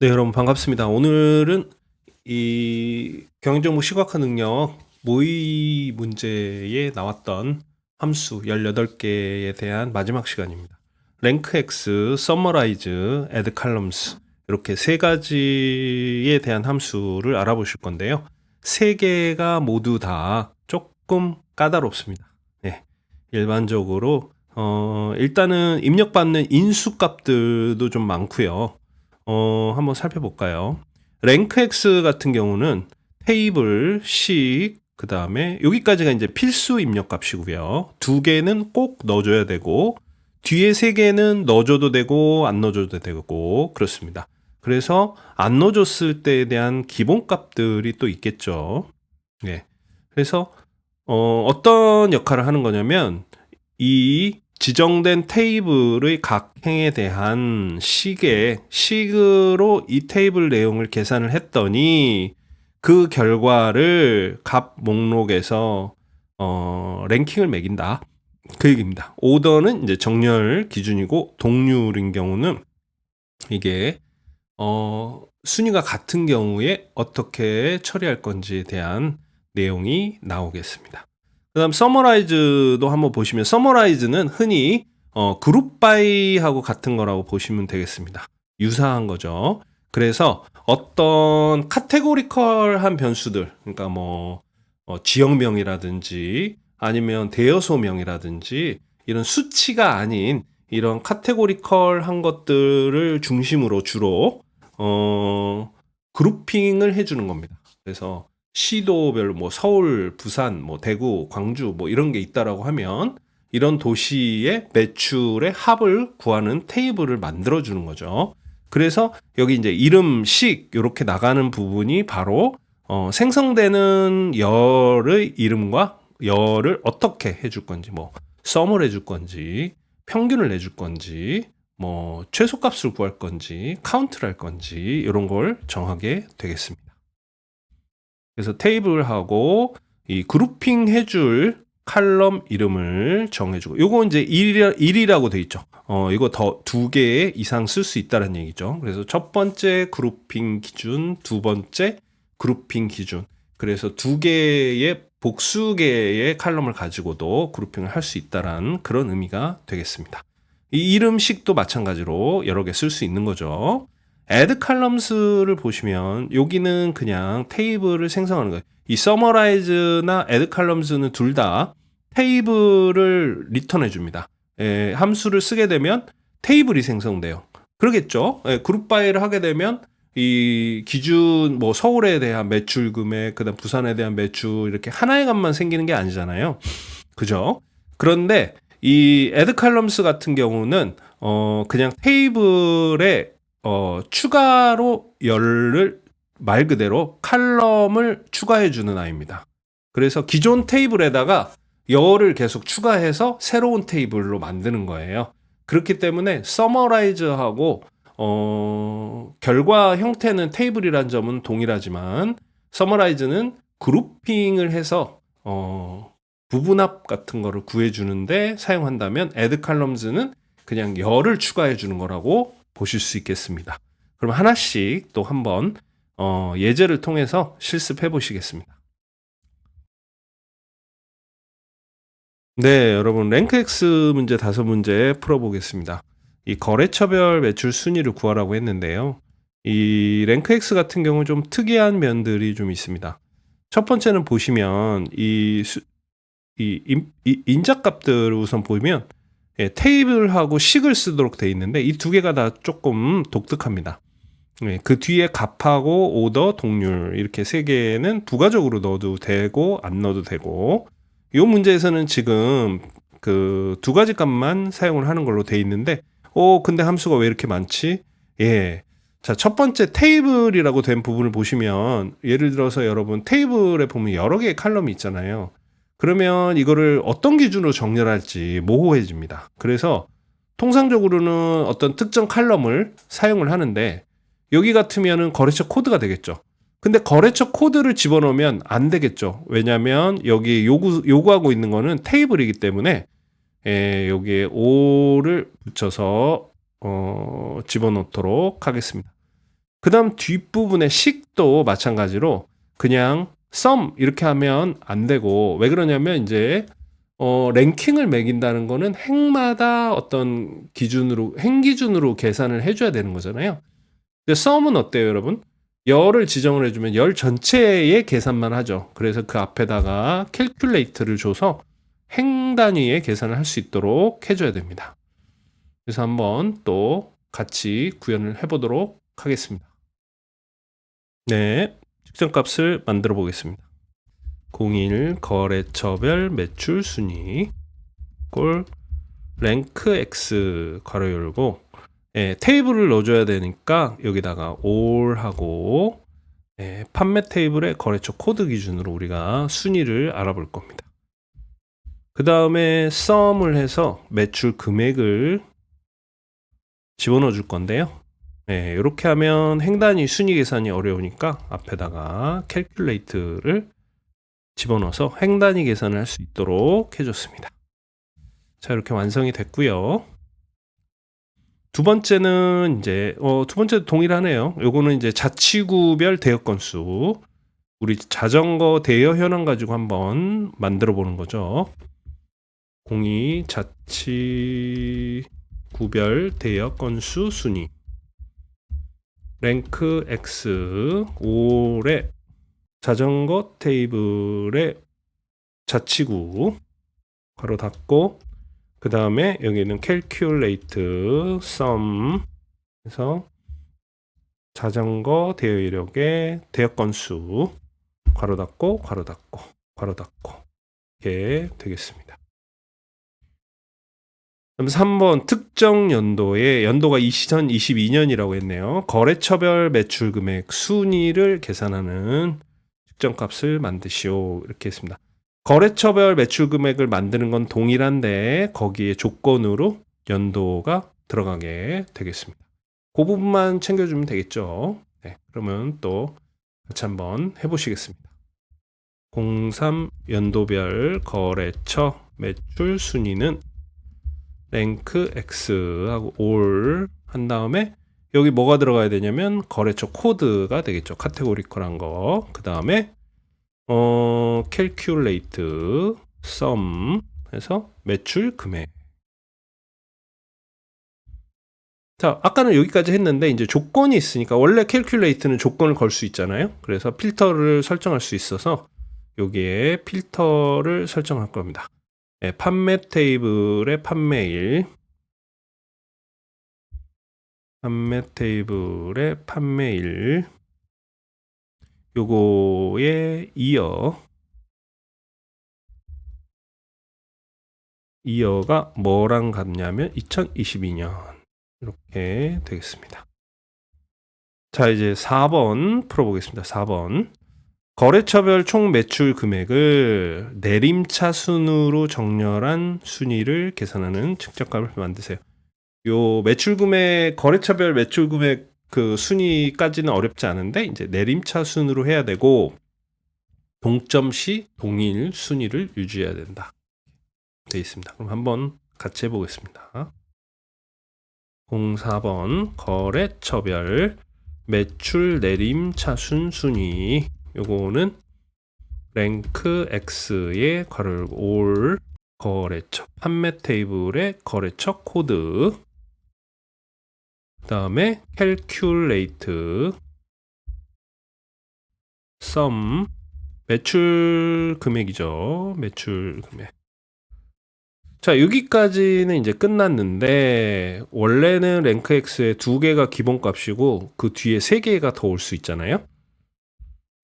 네, 여러분 반갑습니다. 오늘은 이 경영정보 시각화 능력 모의 문제에 나왔던 함수 18개에 대한 마지막 시간입니다. 랭크X, 서머라이즈, add columns 이렇게 세 가지에 대한 함수를 알아보실 건데요. 세 개가 모두 다 조금 까다롭습니다. 네, 일반적으로 일단은 입력받는 인수값들도 좀 많고요. 한번 살펴볼까요? 랭크X 같은 경우는 테이블, 식, 그 다음에 여기까지가 이제 필수 입력 값이고요. 두 개는 꼭 넣어줘야 되고, 뒤에 세 개는 넣어줘도 되고, 안 넣어줘도 되고, 그렇습니다. 그래서 안 넣어줬을 때에 대한 기본 값들이 또 있겠죠. 네. 그래서, 어떤 역할을 하는 거냐면, 이 지정된 테이블의 각 행에 대한 식으로 이 테이블 내용을 계산을 했더니 그 결과를 값 목록에서 랭킹을 매긴다. 그 얘기입니다. 오더는 이제 정렬 기준이고 동률인 경우는 이게 순위가 같은 경우에 어떻게 처리할 건지에 대한 내용이 나오겠습니다. 그 다음 서머라이즈도 한번 보시면 서머라이즈는 흔히 그룹 바이하고 같은 거라고 보시면 되겠습니다. 유사한 거죠. 그래서 어떤 카테고리컬한 변수들, 그러니까 뭐 지역명이라든지 아니면 대여소명이라든지 이런 수치가 아닌 이런 카테고리컬한 것들을 중심으로 주로 그룹핑을 해주는 겁니다. 그래서 시도별로 뭐 서울, 부산, 뭐 대구, 광주 뭐 이런 게 있다라고 하면 이런 도시의 매출의 합을 구하는 테이블을 만들어 주는 거죠. 그래서 여기 이제 이름식 이렇게 나가는 부분이 바로 생성되는 열의 이름과 열을 어떻게 해줄 건지, 뭐 썸을 해줄 건지, 평균을 내줄 건지, 뭐 최소값을 구할 건지, 카운트를 할 건지 이런 걸 정하게 되겠습니다. 그래서 테이블하고 이 그룹핑 해줄 칼럼 이름을 정해주고, 요거 이제 1이라고 돼 있죠. 이거 더 2개 이상 쓸 수 있다는 얘기죠. 그래서 첫 번째 그룹핑 기준, 두 번째 그룹핑 기준. 그래서 2개의 복수개의 칼럼을 가지고도 그룹핑을 할 수 있다는 그런 의미가 되겠습니다. 이 이름식도 마찬가지로 여러 개 쓸 수 있는 거죠. add columns를 보시면 여기는 그냥 테이블을 생성하는 거예요. 이 summarize나 add columns는 둘 다 테이블을 리턴해 줍니다. 함수를 쓰게 되면 테이블이 생성돼요. 그러겠죠. 그룹 바이를 하게 되면 이 기준 뭐 서울에 대한 매출 금액, 그다음 부산에 대한 매출 이렇게 하나의 값만 생기는 게 아니잖아요. 그죠? 그런데 이 add columns 같은 경우는 그냥 테이블에 추가로 열을 말 그대로 칼럼을 추가해 주는 아이입니다. 그래서 기존 테이블에다가 열을 계속 추가해서 새로운 테이블로 만드는 거예요. 그렇기 때문에 서머라이즈하고 결과 형태는 테이블이란 점은 동일하지만 서머라이즈는 그룹핑을 해서 부분합 같은 거를 구해주는데 사용한다면 add columns는 그냥 열을 추가해 주는 거라고 보실 수 있겠습니다. 그럼 하나씩 또 한번 예제를 통해서 실습해 보시겠습니다. 네, 여러분 랭크X 문제 5문제 풀어보겠습니다. 이 거래처별 매출 순위를 구하라고 했는데요. 이 랭크X 같은 경우 좀 특이한 면들이 좀 있습니다. 첫 번째는 보시면 이 인자값들을 우선 보면 테이블하고 식을 쓰도록 돼 있는데 이 두 개가 다 조금 독특합니다. 그 뒤에 값하고 오더, 동률 이렇게 세 개는 부가적으로 넣어도 되고 안 넣어도 되고, 이 문제에서는 지금 그 두 가지 값만 사용을 하는 걸로 돼 있는데 근데 함수가 왜 이렇게 많지? 자, 첫 번째 테이블이라고 된 부분을 보시면 예를 들어서 여러분 테이블에 보면 여러 개의 칼럼이 있잖아요. 그러면 이거를 어떤 기준으로 정렬할지 모호해집니다. 그래서 통상적으로는 어떤 특정 칼럼을 사용을 하는데 여기 같으면은 거래처 코드가 되겠죠. 근데 거래처 코드를 집어넣으면 안 되겠죠. 왜냐하면 여기 요구하고 있는 거는 테이블이기 때문에 여기에 5를 붙여서 집어넣도록 하겠습니다. 그 다음 뒷부분의 식도 마찬가지로 그냥 sum 이렇게 하면 안 되고, 왜 그러냐면 이제 랭킹을 매긴다는 거는 행마다 어떤 기준으로, 행 기준으로 계산을 해줘야 되는 거잖아요. 근데 sum은 어때요, 여러분? 열을 지정을 해주면 열 전체의 계산만 하죠. 그래서 그 앞에다가 calculate를 줘서 행 단위의 계산을 할 수 있도록 해줘야 됩니다. 그래서 한번 또 같이 구현을 해보도록 하겠습니다. 네, 측정값을 만들어 보겠습니다. 01 거래처별 매출 순위 꼴 랭크 X 괄호 열고, 테이블을 넣어줘야 되니까 여기다가 all 하고, 판매 테이블의 거래처 코드 기준으로 우리가 순위를 알아볼 겁니다. 그 다음에 sum을 해서 매출 금액을 집어넣어 줄 건데요. 이렇게 하면 행단위 순위 계산이 어려우니까 앞에다가 calculate를 집어넣어서 행단위 계산을 할 수 있도록 해줬습니다. 자, 이렇게 완성이 됐고요. 두 번째는 이제 두 번째도 동일하네요. 요거는 이제 자치구별 대여 건수, 우리 자전거 대여 현황 가지고 한번 만들어 보는 거죠. 02 자치구별 대여 건수 순위 랭크 X 5의 자전거 테이블의 자치구 괄호 닫고, 그 다음에 여기는 calculate sum 해서 자전거 대여 이력의 대여 건수 괄호 닫고 괄호 닫고 괄호 닫고 이렇게 되겠습니다. 그럼 3번 특정 연도에, 연도가 2022년이라고 했네요. 거래처별 매출 금액 순위를 계산하는 측정값을 만드시오, 이렇게 했습니다. 거래처별 매출 금액을 만드는 건 동일한데 거기에 조건으로 연도가 들어가게 되겠습니다. 그 부분만 챙겨주면 되겠죠. 네, 그러면 또 같이 한번 해보시겠습니다. 03 연도별 거래처 매출 순위는 랭크 X 하고 all 한 다음에 여기 뭐가 들어가야 되냐면 거래처 코드가 되겠죠. 카테고리컬한 거. 그 다음에 calculate sum 해서 매출 금액. 자, 아까는 여기까지 했는데 이제 조건이 있으니까, 원래 calculate는 조건을 걸 수 있잖아요. 그래서 필터를 설정할 수 있어서 여기에 필터를 설정할 겁니다. 판매 테이블의 판매일, 판매 테이블의 판매일, 요거의 이어가 뭐랑 같냐면 2022년 이렇게 되겠습니다. 자, 이제 4번 풀어보겠습니다. 4번 거래처별 총 매출 금액을 내림차 순으로 정렬한 순위를 계산하는 측정값을 만드세요. 요 매출 금액, 거래처별 매출 금액 그 순위까지는 어렵지 않은데 이제 내림차 순으로 해야 되고, 동점 시 동일 순위를 유지해야 된다 되어 있습니다. 그럼 한번 같이 해보겠습니다. 04번 거래처별 매출 내림차순 순위, 요거는 랭크 X의 괄호 열고 all 거래처 판매 테이블의 거래처 코드, 그 다음에 calculate sum 매출 금액이죠. 매출 금액. 자, 여기까지는 이제 끝났는데, 원래는 랭크 X에 2개가 기본값이고 그 뒤에 3개가 더 올 수 있잖아요.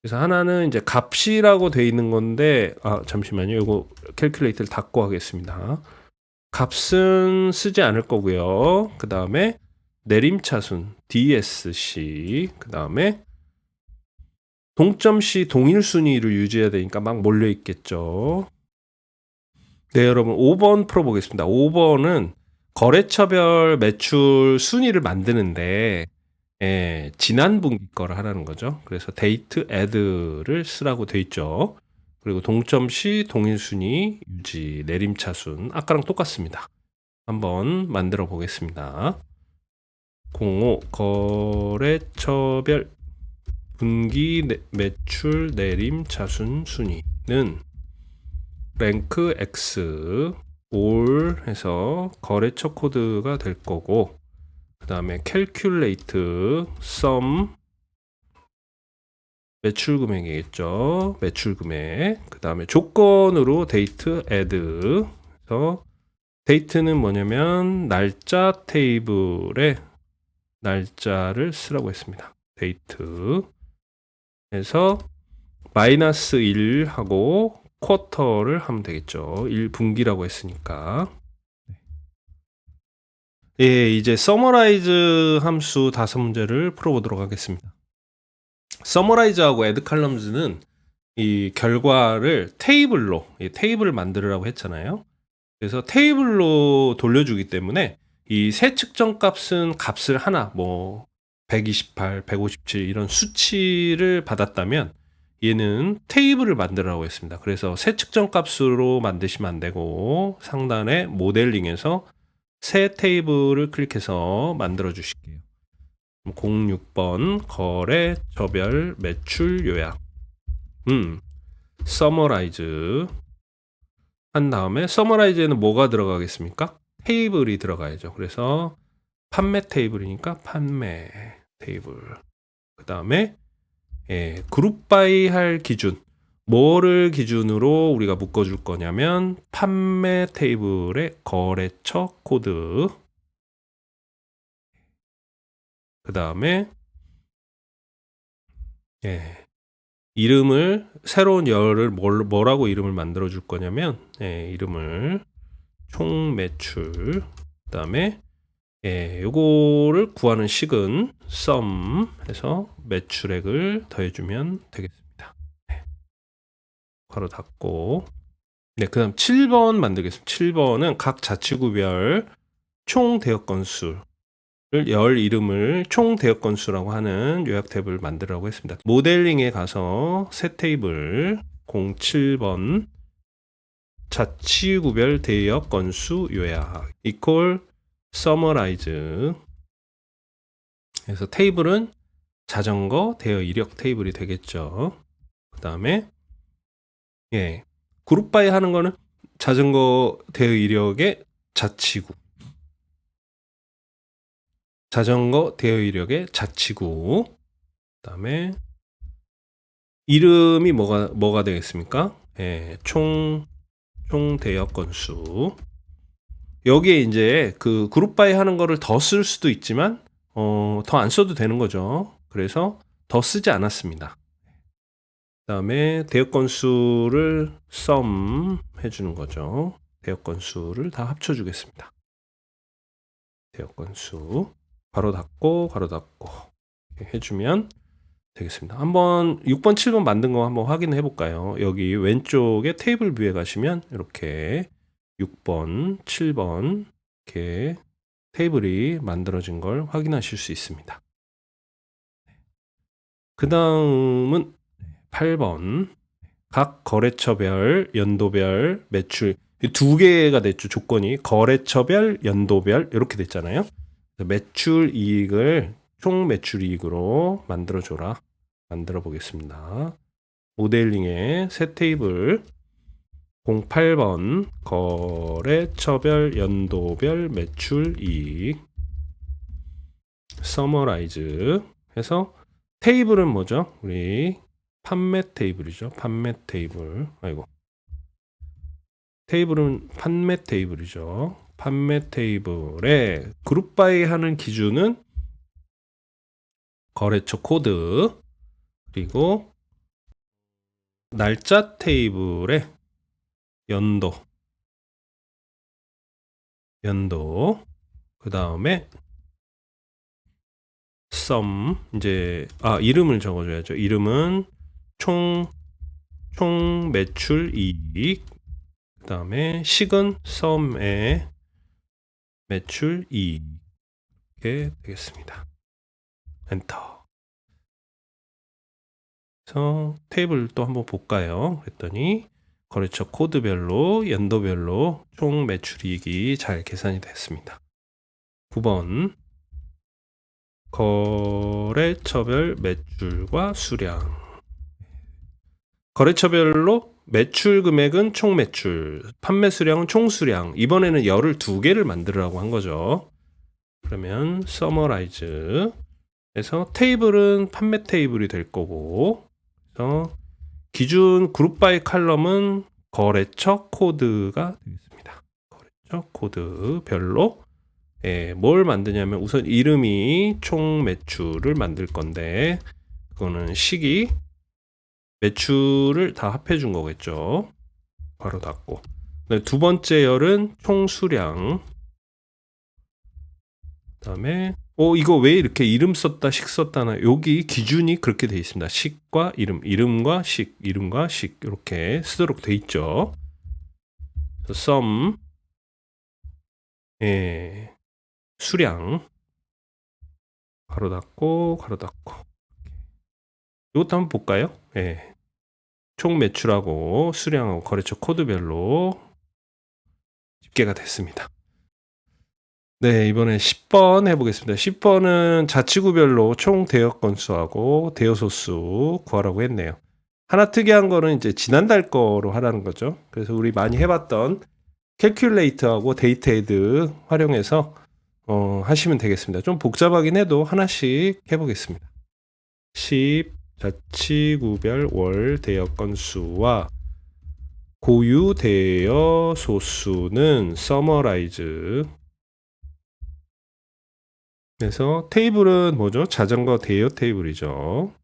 그래서 하나는 이제 값이라고 돼 있는 건데, 잠시만요. 이거 calculate를 닫고 하겠습니다. 값은 쓰지 않을 거고요. 그 다음에 내림차순 DSC, 그 다음에 동점 시 동일 순위를 유지해야 되니까 막 몰려 있겠죠. 네, 여러분 5번 풀어보겠습니다. 5번은 거래처별 매출 순위를 만드는데 지난 분기 거를 하라는 거죠. 그래서 date add를 쓰라고 돼 있죠. 그리고 동점 시 동일 순위 유지, 내림차순 아까랑 똑같습니다. 한번 만들어 보겠습니다. 05 거래처별 분기 매출 내림 자순 순위는 랭크 X 올 해서 거래처 코드가 될 거고, 그 다음에 calculate sum 매출 금액이겠죠. 매출 금액. 그 다음에 조건으로 date add. 그래서 date는 뭐냐면 날짜 테이블에 날짜를 쓰라고 했습니다. date. 그래서 마이너스 1 하고 쿼터를 하면 되겠죠. 1분기라고 했으니까. 예, 이제 서머라이즈 함수 5문제를 풀어보도록 하겠습니다. 서머라이즈하고 add columns는 이 결과를 테이블로, 테이블을 만들으라고 했잖아요. 그래서 테이블로 돌려주기 때문에 이 새 측정 값은 값을 하나, 뭐 128, 157 이런 수치를 받았다면 얘는 테이블을 만들라고 했습니다. 그래서 새 측정 값으로 만드시면 안 되고 상단에 모델링에서 새 테이블을 클릭해서 만들어 주실게요. 06번 거래처별 매출 요약. 서머라이즈 한 다음에 서머라이즈에는 뭐가 들어가겠습니까? 테이블이 들어가야죠. 그래서 판매 테이블이니까 판매 테이블. 그 다음에 그룹 바이 할 기준. 뭐를 기준으로 우리가 묶어줄 거냐면 판매 테이블의 거래처 코드. 그 다음에 이름을 새로운 열을 뭐라고 이름을 만들어 줄 거냐면 이름을 총 매출. 그 다음에 요거를 구하는 식은 sum 해서 매출액을 더해주면 되겠습니다. 괄호 닫고. 그 다음 7번 만들겠습니다. 7번은 각 자치구별 총 대역 건수를 열 이름을 총 대역 건수라고 하는 요약 탭을 만들라고 했습니다. 모델링에 가서 새 테이블 07번 자치구별 대역 건수 요약 equal summarize. 그래서 테이블은 자전거 대여 이력 테이블이 되겠죠. 그 다음에 그룹 바이 하는 거는 자전거 대여 이력의 자치구. 자전거 대여 이력의 자치구. 그 다음에 이름이 뭐가 되겠습니까? 총 대역 건수. 여기에 이제 그 그룹 바이 하는 거를 더 쓸 수도 있지만 더 안 써도 되는 거죠. 그래서 더 쓰지 않았습니다. 그 다음에 대역 건수를 sum 해주는 거죠. 대역 건수를 다 합쳐주겠습니다. 대역 건수 괄호 닫고 해주면 되겠습니다. 한번 6번, 7번 만든 거 한번 확인해 볼까요? 여기 왼쪽에 테이블 뷰에 가시면 이렇게 6번, 7번 이렇게 테이블이 만들어진 걸 확인하실 수 있습니다. 그 다음은 8번 각 거래처별, 연도별 매출 두 개가 됐죠. 조건이 거래처별, 연도별 이렇게 됐잖아요. 매출 이익을 총 매출 이익으로 만들어줘라. 만들어 보겠습니다. 모델링에 새 테이블 08번 거래처별, 연도별 매출 이익 서머라이즈 해서 테이블은 뭐죠? 우리 판매 테이블이죠. 판매 테이블. 테이블은 판매 테이블이죠. 판매 테이블에 그룹 바이 하는 기준은 거래처 코드, 그리고 날짜 테이블에 연도, 그 다음에 sum, 이제 이름을 적어줘야죠. 이름은 총 매출 이익. 그 다음에 식은 sum의 매출 이익. 이렇게 되겠습니다. 엔터. 그래서 테이블 또 한번 볼까요? 그랬더니 거래처 코드별로, 연도별로 총 매출 이익이 잘 계산이 됐습니다. 9번 거래처별 매출과 수량. 거래처별로 매출 금액은 총 매출, 판매 수량은 총 수량. 이번에는 열을 2개를 만들으라고 한 거죠. 그러면 서머라이즈 해서 테이블은 판매 테이블이 될 거고, 그래서 기준 그룹 바이 칼럼은 거래처 코드가 되겠습니다. 거래처 코드별로 뭘 만드냐면 우선 이름이 총 매출을 만들 건데, 그거는 시기 매출을 다 합해 준 거겠죠. 바로 닫고. 두 번째 열은 총 수량. 그다음에 이거 왜 이렇게 이름 썼다 식 썼다나, 여기 기준이 그렇게 돼 있습니다. 식과 이름, 이름과 식, 이름과 식 이렇게 쓰도록 돼 있죠. sum 수량 가로 닫고 가로 닫고. 이것도 한번 볼까요? 총 매출하고 수량하고 거래처 코드별로 집계가 됐습니다. 네, 이번에 10번 해보겠습니다. 10번은 자치구별로 총 대여 건수하고 대여 소수 구하라고 했네요. 하나 특이한 거는 이제 지난달 거로 하라는 거죠. 그래서 우리 많이 해봤던 캘큘레이터하고 데이터헤드 활용해서 하시면 되겠습니다. 좀 복잡하긴 해도 하나씩 해보겠습니다. 10 자치구별 월 대여 건수와 고유 대여 소수는 서머라이즈. 그래서 테이블은 뭐죠? 자전거 대여 테이블이죠.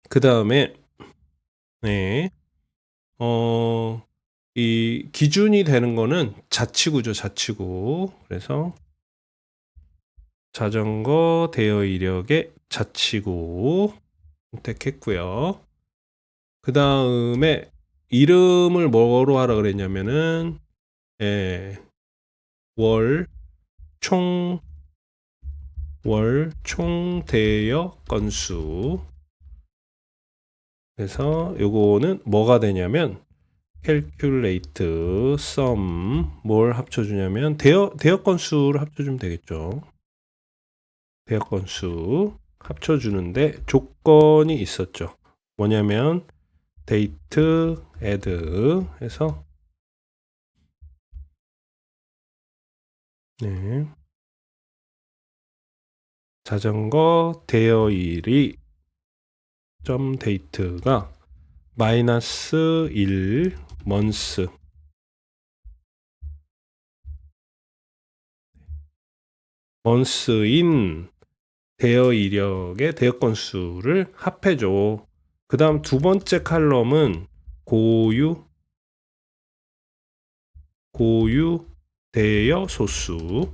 그 다음에 이 기준이 되는 거는 자치구죠, 자치구. 그래서 자전거 대여 이력의 자치구 선택했고요. 그 다음에 이름을 뭐로 하라 그랬냐면은 월 총 대여 건수. 그래서 요거는 뭐가 되냐면 calculate sum 뭘 합쳐주냐면 대여 건수를 합쳐주면 되겠죠. 대여 건수 합쳐주는데 조건이 있었죠. 뭐냐면 date add 해서 자전거 대여일이 점 데이트가 -1 month month인 대여 이력의 대여 건수를 합해줘. 그 다음 두 번째 칼럼은 고유 대여 소수.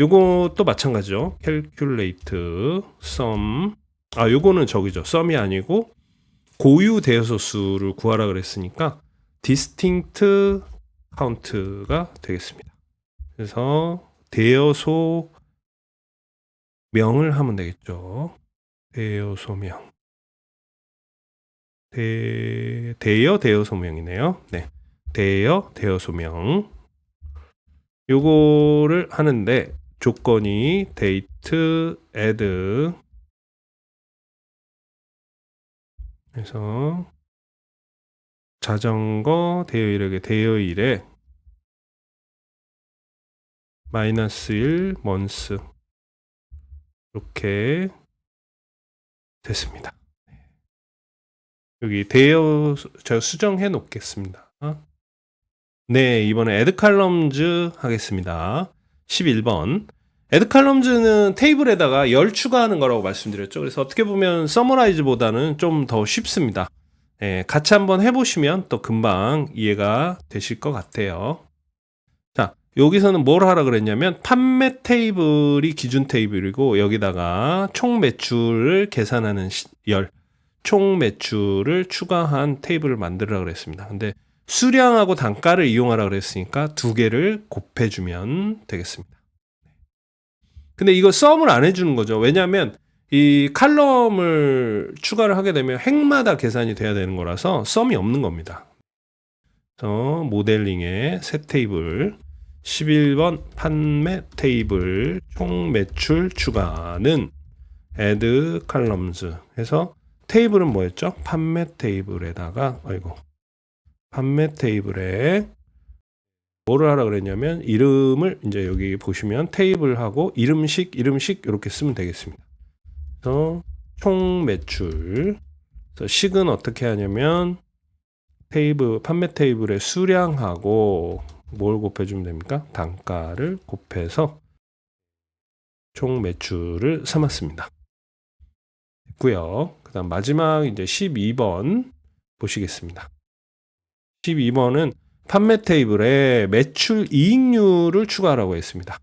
요것도 마찬가지죠. calculate sum. 요거는 저기죠. sum이 아니고 고유 대여 소수를 구하라 그랬으니까 distinct count가 되겠습니다. 그래서 대여소 명을 하면 되겠죠. 대여소명. 대여소명이네요. 네. 대여소명. 요거를 하는데 조건이 date add. 그래서 자전거 대여 이력의 대여일에 -1 month 이렇게 됐습니다. 여기 대여 제가 수정해 놓겠습니다. 네, 이번에 add columns 하겠습니다. 11번. add columns는 테이블에다가 열 추가하는 거라고 말씀드렸죠. 그래서 어떻게 보면 summarize보다는 좀 더 쉽습니다. 같이 한번 해보시면 또 금방 이해가 되실 것 같아요. 자, 여기서는 뭘 하라 그랬냐면 판매 테이블이 기준 테이블이고 여기다가 총 매출을 계산하는 총 매출을 추가한 테이블을 만들으라 그랬습니다. 근데 수량하고 단가를 이용하라 그랬으니까 2개를 곱해주면 되겠습니다. 근데 이거 썸을 안 해주는 거죠. 왜냐하면 이 칼럼을 추가를 하게 되면 획마다 계산이 돼야 되는 거라서 썸이 없는 겁니다. 그래서 모델링의 새 테이블. 11번 판매 테이블 총 매출 추가는 add columns 해서 테이블은 뭐였죠? 판매 테이블에다가 판매 테이블에 뭐를 하라 그랬냐면 이름을 이제 여기 보시면 테이블하고 이름식 이렇게 쓰면 되겠습니다. 그래서 총 매출. 그래서 식은 어떻게 하냐면 판매 테이블의 수량하고 뭘 곱해주면 됩니까? 단가를 곱해서 총 매출을 삼았습니다. 됐고요. 그 다음 마지막 이제 12번 보시겠습니다. 12번은 판매 테이블에 매출 이익률을 추가하라고 했습니다.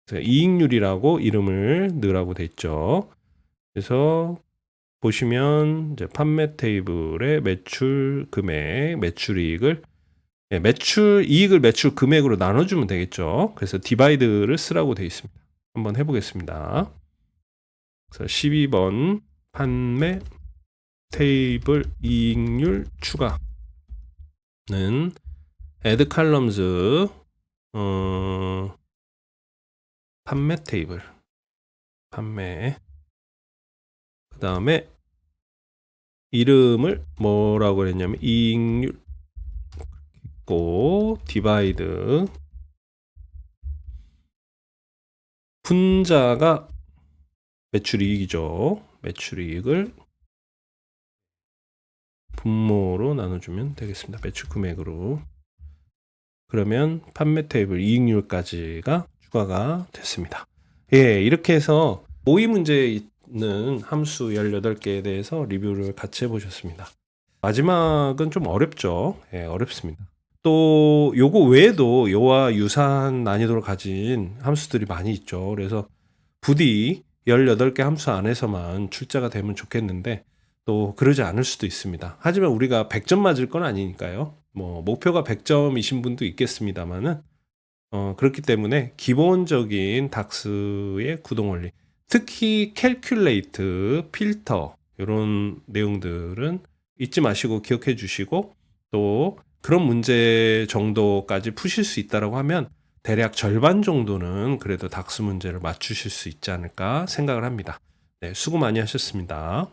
그래서 이익률이라고 이름을 넣으라고 돼 있죠. 그래서 보시면 이제 판매 테이블의 매출 금액, 매출 이익을 매출 이익을 매출 금액으로 나눠주면 되겠죠. 그래서 디바이드를 쓰라고 되어 있습니다. 한번 해보겠습니다. 그래서 12번 판매 테이블 이익률 추가는 add columns 판매 테이블 판매 그 다음에 이름을 뭐라고 했냐면 이익률 있고 디바이드 분자가 매출이익이죠. 매출이익을 분모로 나눠주면 되겠습니다. 매출 금액으로. 그러면 판매 테이블 이익률까지가 추가가 됐습니다. 예, 이렇게 해서 모의 문제에 있는 함수 18개에 대해서 리뷰를 같이 해보셨습니다. 마지막은 좀 어렵죠. 예, 어렵습니다. 또 요거 외에도 요와 유사한 난이도를 가진 함수들이 많이 있죠. 그래서 부디 18개 함수 안에서만 출제가 되면 좋겠는데 또 그러지 않을 수도 있습니다. 하지만 우리가 100점 맞을 건 아니니까요. 뭐 목표가 100점이신 분도 있겠습니다만은 그렇기 때문에 기본적인 닥스의 구동 원리, 특히 calculate, 필터 이런 내용들은 잊지 마시고 기억해 주시고 또 그런 문제 정도까지 푸실 수 있다라고 하면 대략 절반 정도는 그래도 닥스 문제를 맞추실 수 있지 않을까 생각을 합니다. 네, 수고 많이 하셨습니다.